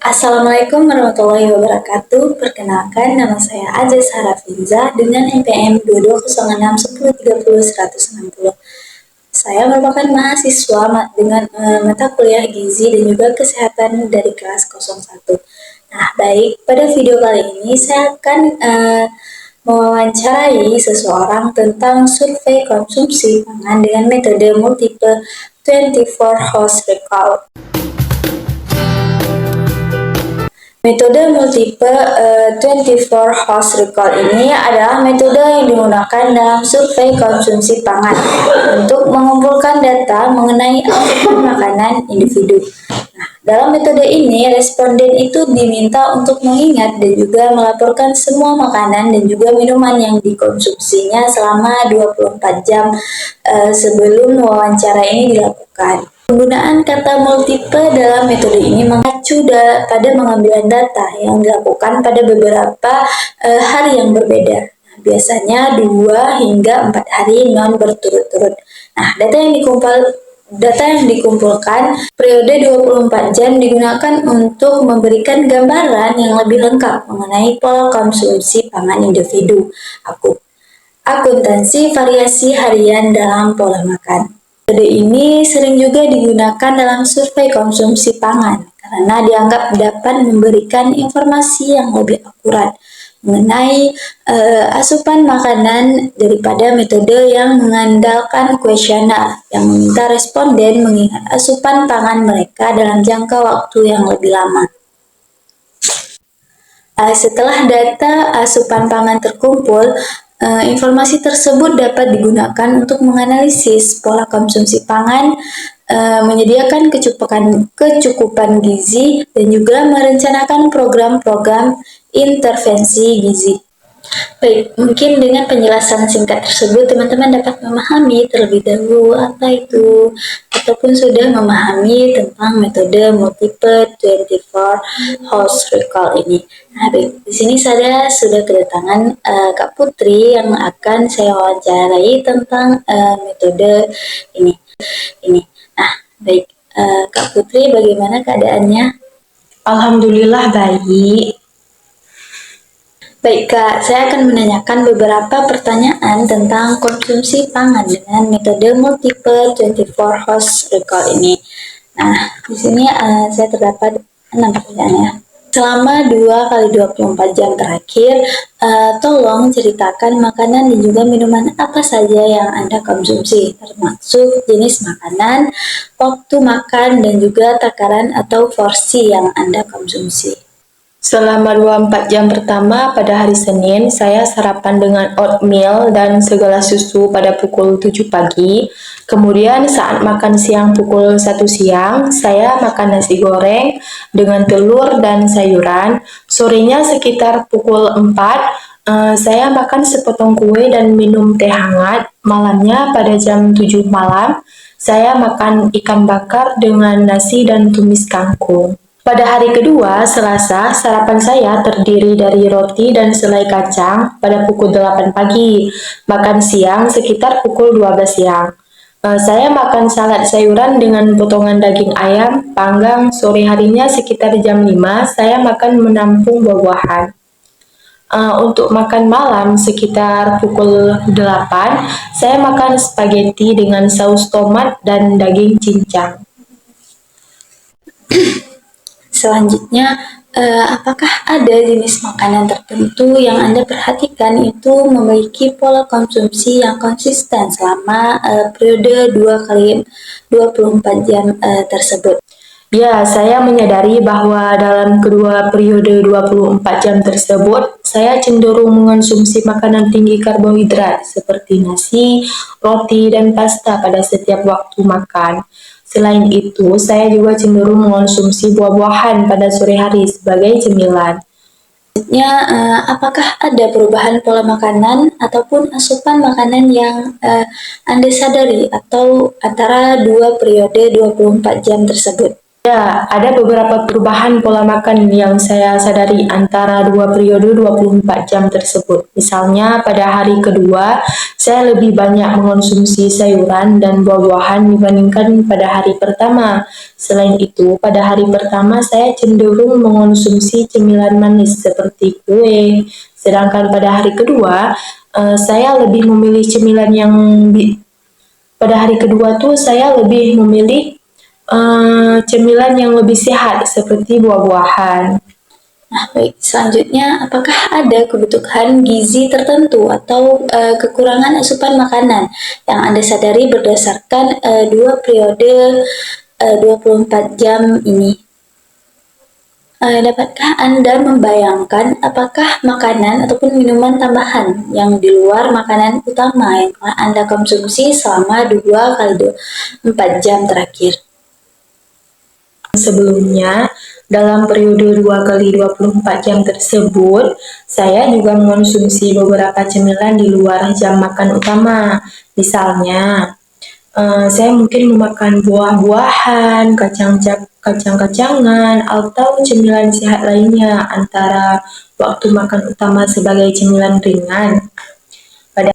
Assalamualaikum warahmatullahi wabarakatuh. Perkenalkan, nama saya Aja Sarafinza dengan NPM 22061030 Saya merupakan mahasiswa dengan mata kuliah Gizi dan juga Kesehatan dari kelas 01. Nah, baik, pada video kali ini saya akan mewawancarai seseorang tentang survei konsumsi pangan dengan metode multiple 24 host recall. Metode multiple 24 host recall ini adalah metode yang digunakan dalam survei konsumsi pangan untuk mengumpulkan data mengenai asupan makanan individu. Nah, dalam metode ini, responden itu diminta untuk mengingat dan juga melaporkan semua makanan dan juga minuman yang dikonsumsinya selama 24 jam sebelum wawancara ini dilakukan. Penggunaan kata multiple dalam metode ini mengacu pada pengambilan data yang dilakukan pada beberapa hari yang berbeda. Nah, biasanya 2 hingga 4 hari non berturut-turut. Nah, data yang dikumpulkan periode 24 jam digunakan untuk memberikan gambaran yang lebih lengkap mengenai pola konsumsi pangan individu. Akuntansi variasi harian dalam pola makan. Metode ini sering juga digunakan dalam survei konsumsi pangan karena dianggap dapat memberikan informasi yang lebih akurat mengenai asupan makanan daripada metode yang mengandalkan kuesioner yang meminta responden mengingat asupan pangan mereka dalam jangka waktu yang lebih lama. Setelah data asupan pangan terkumpul, informasi tersebut dapat digunakan untuk menganalisis pola konsumsi pangan, menyediakan kecukupan gizi, dan juga merencanakan program-program intervensi gizi. Baik, mungkin dengan penjelasan singkat tersebut teman-teman dapat memahami terlebih dahulu apa itu ataupun sudah memahami tentang metode multiple 24 host recall ini. Nah, baik, di sini saya sudah kedatangan Kak Putri yang akan saya wawancarai tentang metode ini. Nah, baik, Kak Putri, bagaimana keadaannya? Alhamdulillah baik. Baik Kak, saya akan menanyakan beberapa pertanyaan tentang konsumsi pangan dengan metode multiple 24 host recall ini. Nah, di sini saya terdapat 6 pertanyaan ya. Selama 2 kali 24 jam terakhir, tolong ceritakan makanan dan juga minuman apa saja yang Anda konsumsi, termasuk jenis makanan, waktu makan, dan juga takaran atau porsi yang Anda konsumsi. Selama 24 jam pertama pada hari Senin, saya sarapan dengan oatmeal dan segala susu pada pukul 7 pagi. Kemudian saat makan siang pukul 1 siang, saya makan nasi goreng dengan telur dan sayuran. Sorenya sekitar pukul 4, saya makan sepotong kue dan minum teh hangat. Malamnya pada jam 7 malam, saya makan ikan bakar dengan nasi dan tumis kangkung. Pada hari kedua, Selasa, sarapan saya terdiri dari roti dan selai kacang pada pukul 8 pagi. Makan siang sekitar pukul 12 siang. Saya makan salad sayuran dengan potongan daging ayam panggang. Sore harinya sekitar jam 5, saya makan menampung buah-buahan. Untuk makan malam sekitar pukul 8, saya makan spaghetti dengan saus tomat dan daging cincang. Selanjutnya, apakah ada jenis makanan tertentu yang Anda perhatikan itu memiliki pola konsumsi yang konsisten selama periode 2 kali 24 jam tersebut? Ya, saya menyadari bahwa dalam kedua periode 24 jam tersebut, saya cenderung mengonsumsi makanan tinggi karbohidrat seperti nasi, roti, dan pasta pada setiap waktu makan. Selain itu, saya juga cenderung mengonsumsi buah-buahan pada sore hari sebagai cemilan. Selanjutnya, apakah ada perubahan pola makanan ataupun asupan makanan yang Anda sadari atau antara dua periode 24 jam tersebut? Ya, ada beberapa perubahan pola makan yang saya sadari antara dua periode 24 jam tersebut. Misalnya, pada hari kedua, saya lebih banyak mengonsumsi sayuran dan buah-buahan dibandingkan pada hari pertama. Selain itu, pada hari pertama saya cenderung mengonsumsi cemilan manis seperti kue. Sedangkan pada hari kedua, saya lebih memilih cemilan yang pada hari kedua tuh saya lebih memilih cemilan yang lebih sehat seperti buah-buahan. Nah, baik. Selanjutnya, apakah ada kebutuhan gizi tertentu atau kekurangan asupan makanan yang Anda sadari berdasarkan dua periode 24 jam ini? Dapatkah Anda membayangkan apakah makanan ataupun minuman tambahan yang di luar makanan utama yang telah Anda konsumsi selama 2 kali 4 jam terakhir? Sebelumnya, dalam periode 2 kali 24 jam tersebut, saya juga mengonsumsi beberapa cemilan di luar jam makan utama. Misalnya, saya mungkin memakan buah-buahan, kacang-kacangan, atau cemilan sehat lainnya antara waktu makan utama sebagai cemilan ringan.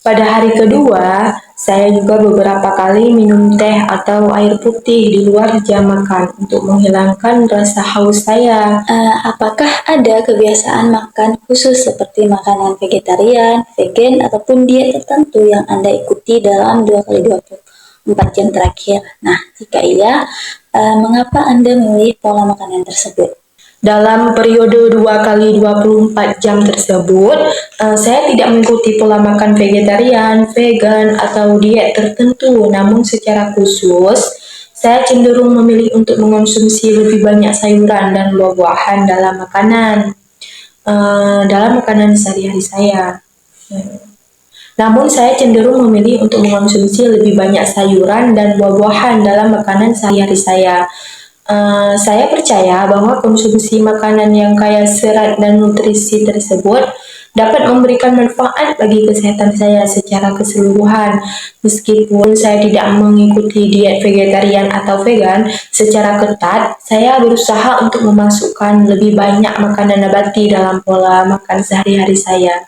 Pada hari kedua, saya juga beberapa kali minum teh atau air putih di luar jam makan untuk menghilangkan rasa haus saya. Apakah ada kebiasaan makan khusus seperti makanan vegetarian, vegan, ataupun diet tertentu yang Anda ikuti dalam 2 kali 24 jam terakhir? Nah, jika iya, mengapa Anda memilih pola makanan tersebut? Dalam periode 2 kali 24 jam tersebut, saya tidak mengikuti pola makan vegetarian, vegan, atau diet tertentu. Namun secara khusus, saya cenderung memilih untuk mengonsumsi lebih banyak sayuran dan buah-buahan dalam makanan sehari-hari saya. Namun saya cenderung memilih untuk mengonsumsi lebih banyak sayuran dan buah-buahan dalam makanan sehari-hari saya. Saya percaya bahwa konsumsi makanan yang kaya serat dan nutrisi tersebut dapat memberikan manfaat bagi kesehatan saya secara keseluruhan. Meskipun saya tidak mengikuti diet vegetarian atau vegan secara ketat, saya berusaha untuk memasukkan lebih banyak makanan nabati dalam pola makan sehari-hari saya.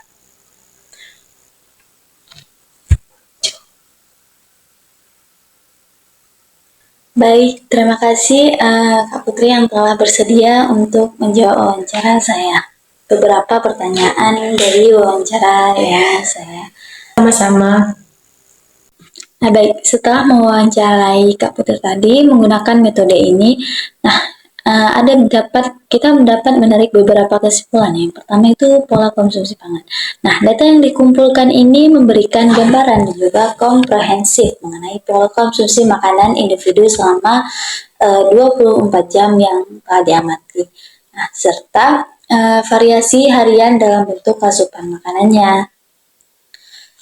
Baik, terima kasih Kak Putri yang telah bersedia untuk menjawab wawancara saya. Beberapa pertanyaan dari wawancara ya saya. Sama-sama. Nah, baik, setelah mewawancarai Kak Putri tadi menggunakan metode ini, kita mendapat menarik beberapa kesimpulan. Yang pertama itu pola konsumsi pangan. Nah, data yang dikumpulkan ini memberikan gambaran dan juga komprehensif mengenai pola konsumsi makanan individu selama 24 jam yang telah diamati. Nah, serta variasi harian dalam bentuk asupan makanannya.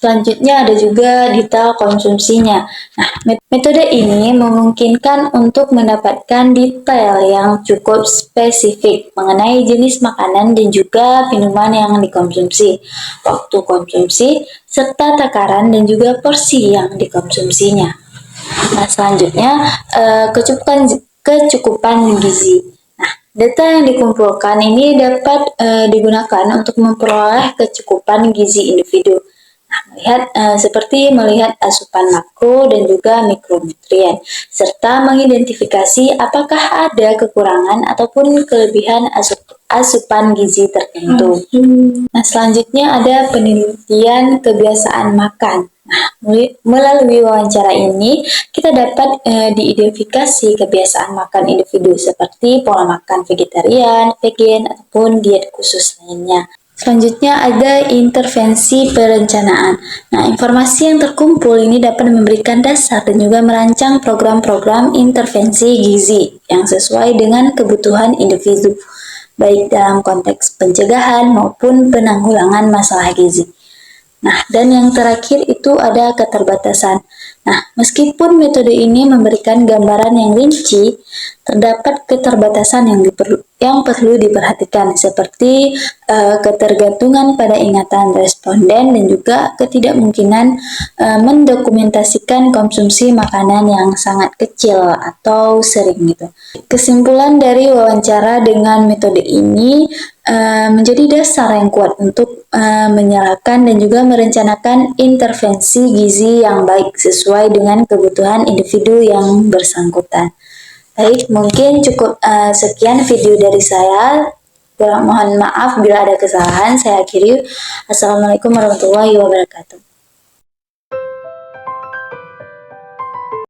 Selanjutnya ada juga detail konsumsinya. Nah, metode ini memungkinkan untuk mendapatkan detail yang cukup spesifik mengenai jenis makanan dan juga minuman yang dikonsumsi, waktu konsumsi, serta takaran dan juga porsi yang dikonsumsinya. Nah, selanjutnya kecukupan gizi. Nah, data yang dikumpulkan ini dapat digunakan untuk memperoleh kecukupan gizi individu. Seperti melihat asupan makro dan juga mikronutrien, serta mengidentifikasi apakah ada kekurangan ataupun kelebihan asupan gizi tertentu. Nah, selanjutnya ada penelitian kebiasaan makan. Nah, melalui wawancara ini, kita dapat diidentifikasi kebiasaan makan individu seperti pola makan vegetarian, vegan, ataupun diet khusus lainnya. Selanjutnya ada intervensi perencanaan. Nah, informasi yang terkumpul ini dapat memberikan dasar dan juga merancang program-program intervensi gizi yang sesuai dengan kebutuhan individu, baik dalam konteks pencegahan maupun penanggulangan masalah gizi. Nah, dan yang terakhir itu ada keterbatasan. Nah, meskipun metode ini memberikan gambaran yang rinci, terdapat keterbatasan yang perlu diperhatikan seperti ketergantungan pada ingatan responden dan juga ketidakmungkinan mendokumentasikan konsumsi makanan yang sangat kecil atau sering gitu. Kesimpulan dari wawancara dengan metode ini menjadi dasar yang kuat untuk menyerahkan dan juga merencanakan intervensi gizi yang baik sesuai dengan kebutuhan individu yang bersangkutan. Baik, mungkin cukup sekian video dari saya. Mohon maaf bila ada kesalahan. Saya akhiri. Assalamualaikum warahmatullahi wabarakatuh.